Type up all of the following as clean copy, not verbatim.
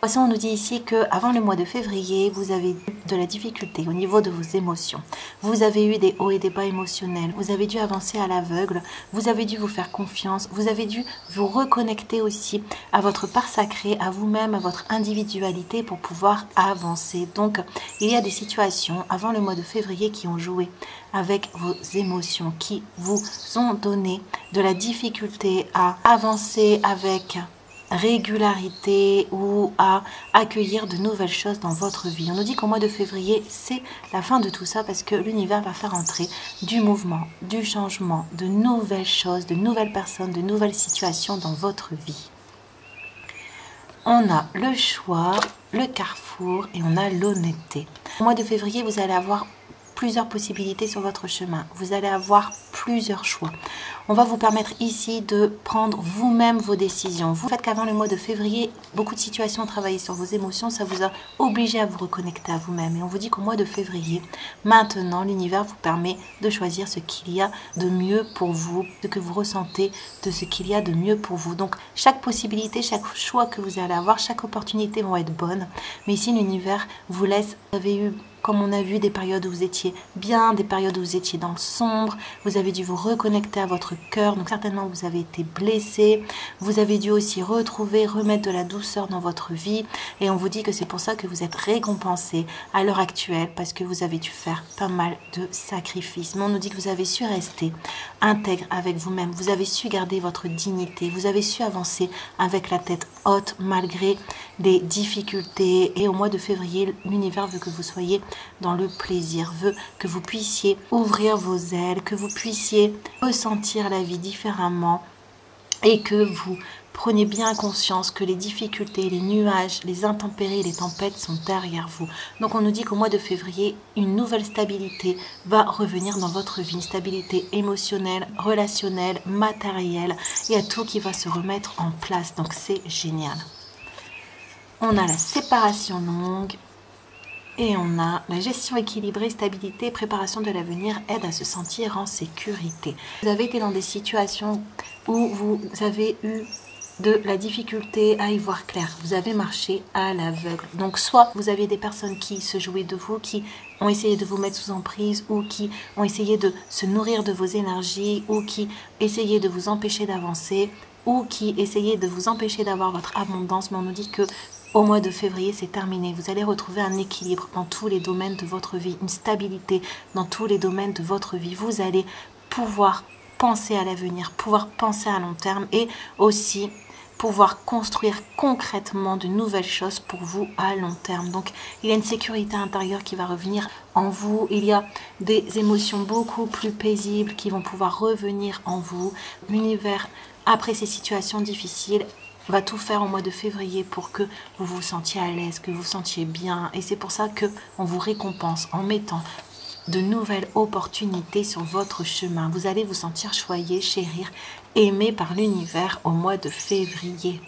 Poisson, on nous dit ici que avant le mois de février, vous avez eu de la difficulté au niveau de vos émotions. Vous avez eu des hauts et des bas émotionnels. Vous avez dû avancer à l'aveugle. Vous avez dû vous faire confiance. Vous avez dû vous reconnecter aussi à votre part sacrée, à vous-même, à votre individualité pour pouvoir avancer. Donc, il y a des situations avant le mois de février qui ont joué avec vos émotions, qui vous ont donné de la difficulté à avancer avec régularité ou à accueillir de nouvelles choses dans votre vie. On nous dit qu'au mois de février, c'est la fin de tout ça parce que l'univers va faire entrer du mouvement, du changement, de nouvelles choses, de nouvelles personnes, de nouvelles situations dans votre vie. On a le choix, le carrefour et on a l'honnêteté. Au mois de février, vous allez avoir plusieurs possibilités sur votre chemin. Vous allez avoir plusieurs choix. On va vous permettre ici de prendre vous-même vos décisions. Vous faites qu'avant le mois de février, beaucoup de situations ont travaillé sur vos émotions. Ça vous a obligé à vous reconnecter à vous-même. Et on vous dit qu'au mois de février, maintenant, l'univers vous permet de choisir ce qu'il y a de mieux pour vous, ce que vous ressentez de ce qu'il y a de mieux pour vous. Donc, chaque possibilité, chaque choix que vous allez avoir, chaque opportunité vont être bonnes. Mais ici, l'univers vous laisse, vous avez eu, comme on a vu, des périodes où vous étiez bien, des périodes où vous étiez dans le sombre, vous avez dû vous reconnecter à votre cœur, donc certainement vous avez été blessé, vous avez dû aussi remettre de la douceur dans votre vie, et on vous dit que c'est pour ça que vous êtes récompensé à l'heure actuelle, parce que vous avez dû faire pas mal de sacrifices. Mais on nous dit que vous avez su rester intègre avec vous-même, vous avez su garder votre dignité, vous avez su avancer avec la tête haute malgré les difficultés, et au mois de février, l'univers veut que vous soyez dans le plaisir, veut que vous puissiez ouvrir vos ailes, que vous puissiez ressentir la vie différemment et que vous preniez bien conscience que les difficultés, les nuages, les intempéries, les tempêtes sont derrière vous. Donc on nous dit qu'au mois de février, une nouvelle stabilité va revenir dans votre vie, une stabilité émotionnelle, relationnelle, matérielle, il y a tout qui va se remettre en place, donc c'est génial. On a la séparation longue. Et on a la gestion équilibrée, stabilité, préparation de l'avenir, aide à se sentir en sécurité. Vous avez été dans des situations où vous avez eu de la difficulté à y voir clair. Vous avez marché à l'aveugle. Donc soit vous avez des personnes qui se jouaient de vous, qui ont essayé de vous mettre sous emprise ou qui ont essayé de se nourrir de vos énergies ou qui essayaient de vous empêcher d'avancer ou qui essayaient de vous empêcher d'avoir votre abondance. Mais on nous dit que au mois de février, c'est terminé. Vous allez retrouver un équilibre dans tous les domaines de votre vie, une stabilité dans tous les domaines de votre vie. Vous allez pouvoir penser à l'avenir, pouvoir penser à long terme et aussi pouvoir construire concrètement de nouvelles choses pour vous à long terme. Donc, il y a une sécurité intérieure qui va revenir en vous. Il y a des émotions beaucoup plus paisibles qui vont pouvoir revenir en vous. L'univers, après ces situations difficiles, va tout faire au mois de février pour que vous vous sentiez à l'aise, que vous vous sentiez bien. Et c'est pour ça qu'on vous récompense en mettant de nouvelles opportunités sur votre chemin. Vous allez vous sentir choyé, chérir, aimé par l'univers au mois de février.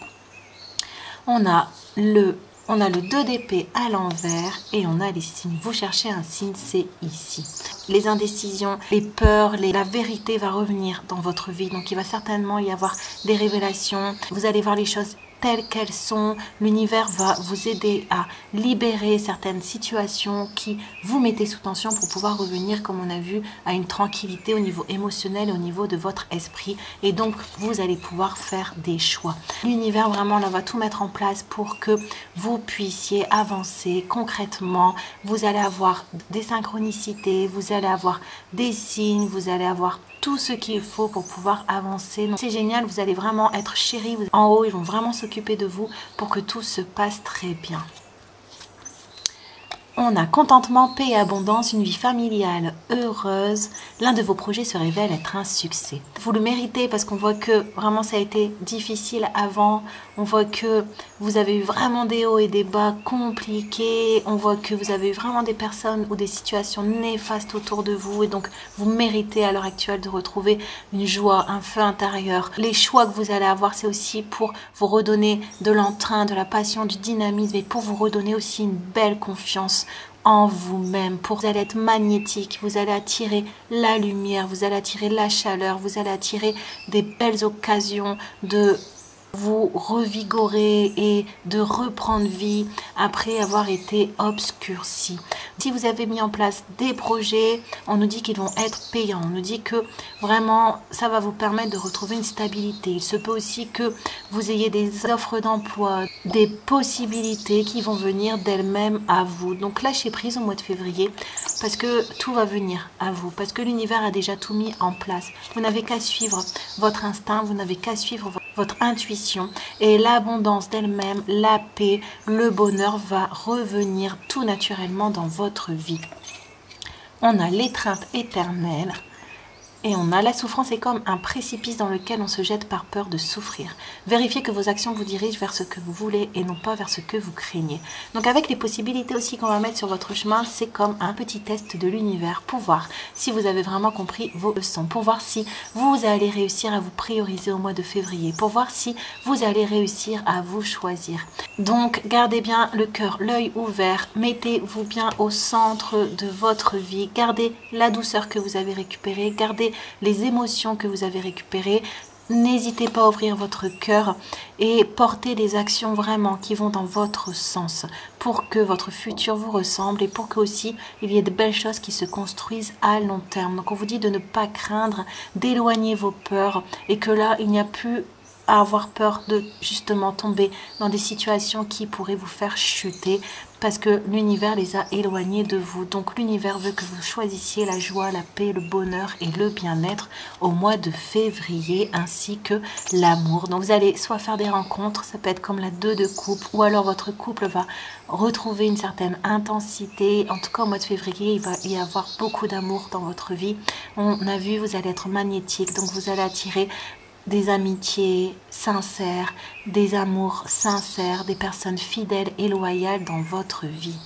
On a le 2 d'épée à l'envers et on a les signes. Vous cherchez un signe, c'est ici. Les indécisions, les peurs, la vérité va revenir dans votre vie. Donc il va certainement y avoir des révélations. Vous allez voir les choses telles qu'elles sont. L'univers va vous aider à libérer certaines situations qui vous mettez sous tension pour pouvoir revenir, comme on a vu, à une tranquillité au niveau émotionnel, au niveau de votre esprit. Et donc, vous allez pouvoir faire des choix. L'univers, vraiment, là, va tout mettre en place pour que vous puissiez avancer concrètement. Vous allez avoir des synchronicités, vous allez avoir des signes, vous allez avoir tout ce qu'il faut pour pouvoir avancer. C'est génial, vous allez vraiment être chéris. En haut, ils vont vraiment s'occuper de vous pour que tout se passe très bien. On a contentement, paix et abondance, une vie familiale heureuse. L'un de vos projets se révèle être un succès. Vous le méritez parce qu'on voit que vraiment ça a été difficile avant. On voit que vous avez eu vraiment des hauts et des bas compliqués. On voit que vous avez eu vraiment des personnes ou des situations néfastes autour de vous. Et donc vous méritez à l'heure actuelle de retrouver une joie, un feu intérieur. Les choix que vous allez avoir, c'est aussi pour vous redonner de l'entrain, de la passion, du dynamisme et pour vous redonner aussi une belle confiance en vous-même. Vous allez être magnétique, vous allez attirer la lumière, vous allez attirer la chaleur, vous allez attirer des belles occasions de vous revigorer et de reprendre vie après avoir été obscurci. Si vous avez mis en place des projets, on nous dit qu'ils vont être payants. On nous dit que vraiment, ça va vous permettre de retrouver une stabilité. Il se peut aussi que vous ayez des offres d'emploi, des possibilités qui vont venir d'elles-mêmes à vous. Donc lâchez prise au mois de février parce que tout va venir à vous, parce que l'univers a déjà tout mis en place. Vous n'avez qu'à suivre votre instinct, vous n'avez qu'à suivre votre intuition et l'abondance d'elle-même, la paix, le bonheur va revenir tout naturellement dans votre vie. On a l'étreinte éternelle. Et on a la souffrance est comme un précipice dans lequel on se jette par peur de souffrir. Vérifiez que vos actions vous dirigent vers ce que vous voulez et non pas vers ce que vous craignez. Donc avec les possibilités aussi qu'on va mettre sur votre chemin, c'est comme un petit test de l'univers pour voir si vous avez vraiment compris vos leçons, pour voir si vous allez réussir à vous prioriser au mois de février, pour voir si vous allez réussir à vous choisir. Donc gardez bien le cœur, l'œil ouvert, mettez-vous bien au centre de votre vie, gardez la douceur que vous avez récupérée, gardez les émotions que vous avez récupérées. N'hésitez pas à ouvrir votre cœur et porter des actions vraiment qui vont dans votre sens pour que votre futur vous ressemble et pour que aussi il y ait de belles choses qui se construisent à long terme. Donc on vous dit de ne pas craindre, d'éloigner vos peurs et que là il n'y a plus à avoir peur de justement tomber dans des situations qui pourraient vous faire chuter parce que l'univers les a éloignés de vous. Donc l'univers veut que vous choisissiez la joie, la paix, le bonheur et le bien-être au mois de février ainsi que l'amour. Donc vous allez soit faire des rencontres, ça peut être comme la 2 de coupe ou alors votre couple va retrouver une certaine intensité. En tout cas au mois de février, il va y avoir beaucoup d'amour dans votre vie. On a vu, vous allez être magnétique, donc vous allez attirer des amitiés sincères, des amours sincères, des personnes fidèles et loyales dans votre vie.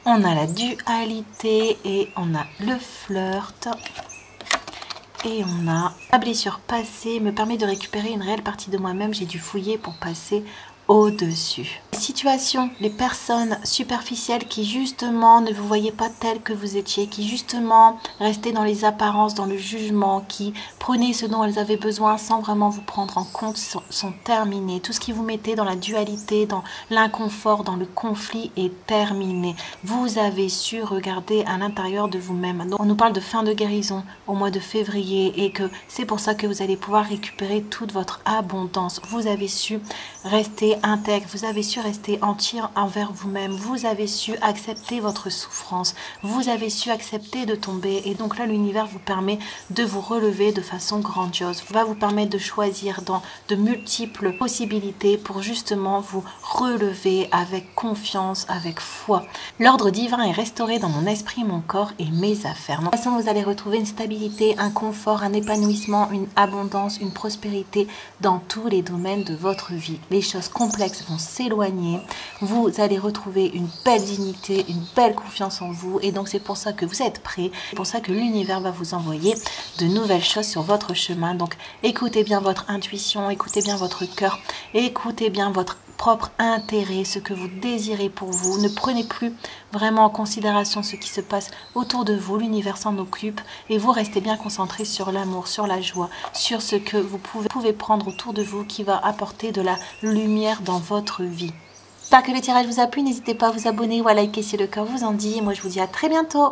On a la dualité et on a le flirt. Et on a la blessure passée me permet de récupérer une réelle partie de moi-même. J'ai dû fouiller pour passer au-dessus. Les situations, les personnes superficielles qui justement ne vous voyaient pas tel que vous étiez, qui justement restaient dans les apparences, dans le jugement, qui prenaient ce dont elles avaient besoin sans vraiment vous prendre en compte, sont terminées. Tout ce qui vous mettait dans la dualité, dans l'inconfort, dans le conflit est terminé. Vous avez su regarder à l'intérieur de vous-même. Donc, on nous parle de fin de guérison au mois de février et que c'est pour ça que vous allez pouvoir récupérer toute votre abondance. Vous avez su rester intègre, vous avez su rester entier envers vous-même, vous avez su accepter votre souffrance, vous avez su accepter de tomber et donc là l'univers vous permet de vous relever de façon grandiose, va vous permettre de choisir dans de multiples possibilités pour justement vous relever avec confiance, avec foi. L'ordre divin est restauré dans mon esprit, mon corps et mes affaires. De toute façon, vous allez retrouver une stabilité, un confort, un épanouissement, une abondance, une prospérité dans tous les domaines de votre vie. Les choses complexes vont s'éloigner, vous allez retrouver une belle dignité, une belle confiance en vous et donc c'est pour ça que vous êtes prêts, c'est pour ça que l'univers va vous envoyer de nouvelles choses sur votre chemin. Donc écoutez bien votre intuition, écoutez bien votre cœur, écoutez bien votre propre intérêt, ce que vous désirez pour vous. Ne prenez plus vraiment en considération ce qui se passe autour de vous, l'univers s'en occupe et vous restez bien concentré sur l'amour, sur la joie, sur ce que vous pouvez prendre autour de vous qui va apporter de la lumière dans votre vie. J'espère que le tirage vous a plu, n'hésitez pas à vous abonner ou à liker si le cœur vous en dit. Et moi je vous dis à très bientôt.